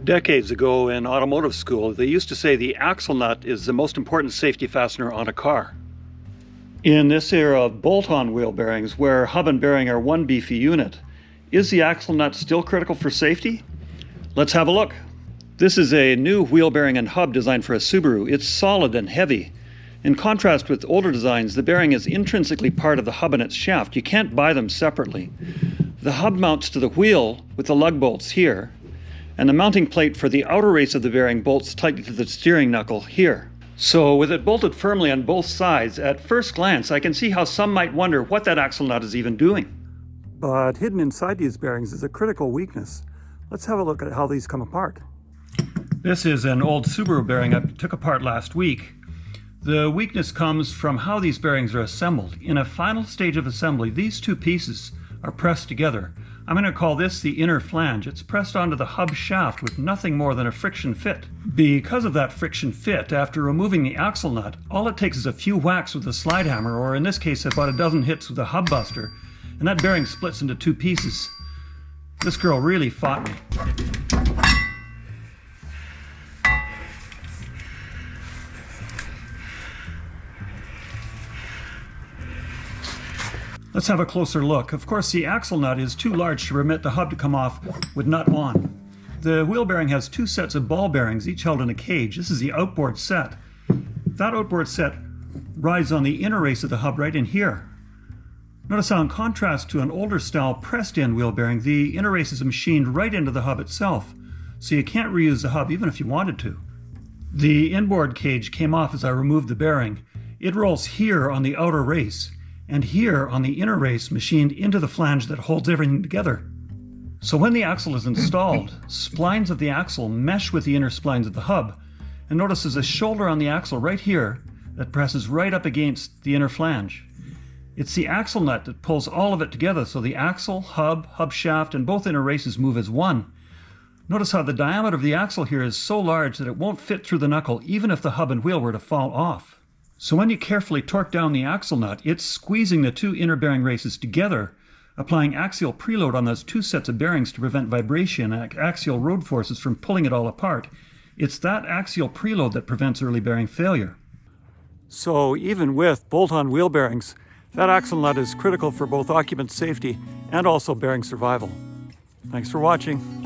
Decades ago in automotive school, they used to say the axle nut is the most important safety fastener on a car. In this era of bolt-on wheel bearings, where hub and bearing are one beefy unit, is the axle nut still critical for safety? Let's have a look. This is a new wheel bearing and hub designed for a Subaru. It's solid and heavy. In contrast with older designs, the bearing is intrinsically part of the hub and its shaft. You can't buy them separately. The hub mounts to the wheel with the lug bolts here, and the mounting plate for the outer race of the bearing bolts tightly to the steering knuckle here. So with it bolted firmly on both sides, at first glance I can see how some might wonder what that axle nut is even doing. But hidden inside these bearings is a critical weakness. Let's have a look at how these come apart. This is an old Subaru bearing I took apart last week. The weakness comes from how these bearings are assembled. In a final stage of assembly, these two pieces are pressed together. I'm going to call this the inner flange. It's pressed onto the hub shaft with nothing more than a friction fit. Because of that friction fit, after removing the axle nut, all it takes is a few whacks with a slide hammer, or in this case about a dozen hits with a hub buster, and that bearing splits into two pieces. This girl really fought me. Let's have a closer look. Of course, the axle nut is too large to permit the hub to come off with nut on. The wheel bearing has two sets of ball bearings, each held in a cage. This is the outboard set. That outboard set rides on the inner race of the hub right in here. Notice how, in contrast to an older style pressed-in wheel bearing, the inner race is machined right into the hub itself, so you can't reuse the hub even if you wanted to. The inboard cage came off as I removed the bearing. It rolls here on the outer race, and here on the inner race machined into the flange that holds everything together. So when the axle is installed, splines of the axle mesh with the inner splines of the hub, and notice there's a shoulder on the axle right here that presses right up against the inner flange. It's the axle nut that pulls all of it together, so the axle, hub shaft, and both inner races move as one. Notice how the diameter of the axle here is so large that it won't fit through the knuckle even if the hub and wheel were to fall off. So when you carefully torque down the axle nut, it's squeezing the two inner bearing races together, applying axial preload on those two sets of bearings to prevent vibration and axial road forces from pulling it all apart. It's that axial preload that prevents early bearing failure. So even with bolt-on wheel bearings, that axle nut is critical for both occupant safety and also bearing survival. Thanks for watching.